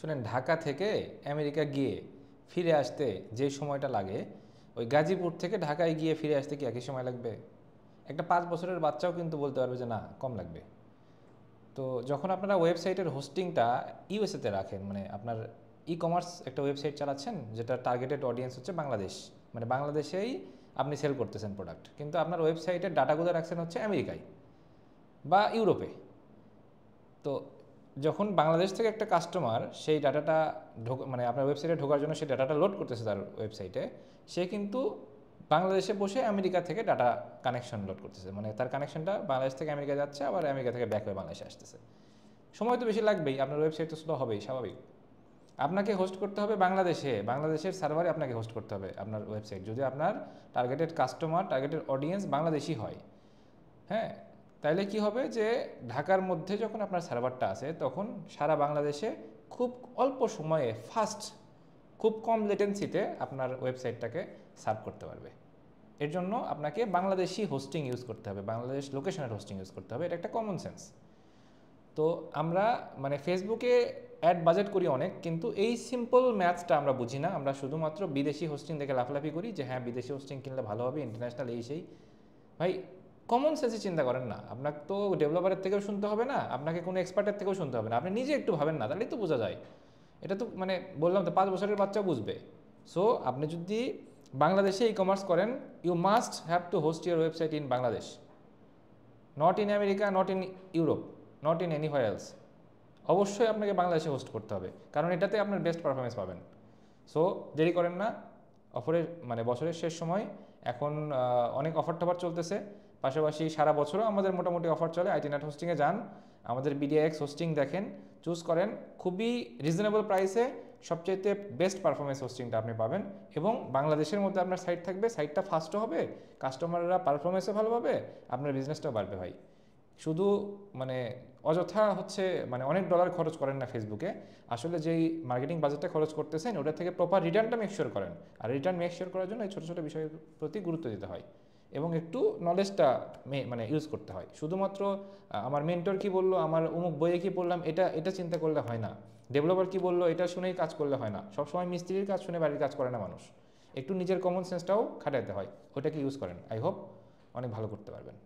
শুনেন, ঢাকা থেকে আমেরিকা গিয়ে ফিরে আসতে যে সময়টা লাগে, ওই গাজীপুর থেকে ঢাকায় গিয়ে ফিরে আসতে কি একই সময় লাগবে? একটা 5 বছরের বাচ্চাও কিন্তু বলতে পারবে যে না, কম লাগবে। তো যখন আপনারা ওয়েবসাইটের হোস্টিংটা ইউএসএতে রাখেন, মানে আপনার ই কমার্স একটা ওয়েবসাইট চালাচ্ছেন যেটা টার্গেটেড অডিয়েন্স হচ্ছে বাংলাদেশ, মানে বাংলাদেশেই আপনি সেল করতেছেন প্রোডাক্ট, কিন্তু আপনার ওয়েবসাইটের ডাটাগুলো রাখছেন হচ্ছে আমেরিকায় বা ইউরোপে। তো যখন বাংলাদেশ থেকে একটা কাস্টমার সেই ডাটাটা মানে আপনার ওয়েবসাইটে ঢোকার জন্য সেই ডাটাটা লোড করতেছে তার ওয়েবসাইটে, সে কিন্তু বাংলাদেশে বসে আমেরিকা থেকে ডাটা কানেকশন লোড করতেছে, মানে তার কানেকশনটা বাংলাদেশ থেকে আমেরিকা যাচ্ছে, আবার আমেরিকা থেকে ব্যাক হয়ে বাংলাদেশে আসতেছে। সময় তো বেশি লাগবেই, আপনার ওয়েবসাইট তো স্লো হবেই, স্বাভাবিক। আপনাকে হোস্ট করতে হবে বাংলাদেশে, বাংলাদেশের সার্ভারে আপনাকে হোস্ট করতে হবে আপনার ওয়েবসাইট, যদি আপনার targeted customer, targeted audience Bangladeshi হয়। হ্যাঁ, তাইলে কি হবে যে ঢাকার মধ্যে যখন আপনার সার্ভারটা আছে, তখন সারা বাংলাদেশে খুব অল্প সময়ে ফাস্ট, খুব কম লেটেন্সিতে আপনার ওয়েবসাইটটাকে সার্ভ করতে পারবে। এর জন্য আপনাকে বাংলাদেশি হোস্টিং ইউজ করতে হবে, বাংলাদেশ লোকেশনের হোস্টিং ইউজ করতে হবে, এটা একটা কমন সেন্স। তো আমরা মানে ফেসবুকে অ্যাড বাজেট করি অনেক, কিন্তু এই সিম্পল ম্যাথসটা আমরা বুঝি না। আমরা শুধুমাত্র বিদেশি হোস্টিং দেখে লাফালাফি করি যে হ্যাঁ বিদেশি হোস্টিং কিনলে ভালো হবে, ইন্টারন্যাশনাল এই সেই। ভাই, কমন সেন্সে চিন্তা করেন না। আপনাকে তো ডেভেলপারের থেকেও শুনতে হবে না, আপনাকে কোনো এক্সপার্টের থেকেও শুনতে হবে না, আপনি নিজে একটু ভাবেন না, তাহলেই তো বোঝা যায়। এটা তো মানে বললাম তো, 5 বছরের বাচ্চা বুঝবে। সো আপনি যদি বাংলাদেশে ই কমার্স করেন, you must have to host your website in Bangladesh, not in America, not in Europe, not in anywhere else. অবশ্যই আপনাকে বাংলাদেশে হোস্ট করতে হবে, কারণ এটাতে আপনার বেস্ট পারফরমেন্স পাবেন। সো দেরি করেন না। অফারের মানে বছরের শেষ সময়, এখন অনেক অফার টফার চলতেছে, পাশাপাশি সারা বছরও আমাদের মোটামুটি অফার চলে। আইটি নেট হোস্টিংয়ে যান, আমাদের বিডিএক্স হোস্টিং দেখেন, চুজ করেন, খুবই রিজনেবল প্রাইসে সবচাইতে বেস্ট পারফরমেন্স হোস্টিংটা আপনি পাবেন, এবং বাংলাদেশের মধ্যে আপনার সাইট থাকবে, সাইটটা ফাস্টও হবে, কাস্টমাররা পারফরমেন্সও ভালো পাবে, আপনার বিজনেসটাও বাড়বে ভাই। শুধু মানে অযথা হচ্ছে মানে অনেক ডলার খরচ করেন না ফেসবুকে, আসলে যেই মার্কেটিং বাজেটটা খরচ করতেছেন ওটা থেকে প্রপার রিটার্নটা মেকশিওর করেন। আর রিটার্ন মেকশিওর করার জন্য এই ছোটো ছোটো বিষয়ের প্রতি গুরুত্ব দিতে হয়, এবং একটু নলেজটা মানে ইউজ করতে হয়। শুধুমাত্র আমার মেন্টর কি বললো, আমার অমুক বইয়ে কি পড়লাম, এটা এটা চিন্তা করলে হয় না। ডেভেলপার কি বললো এটা শুনেই কাজ করলে হয় না। সবসময় মিস্ত্রির কাজ শুনে বাড়ির কাজ করে না মানুষ। একটু নিজের কমন সেন্সটাও খাটাইতে হয়, ওটাকে ইউজ করেন। আই হোপ অনেক ভালো করতে পারবেন।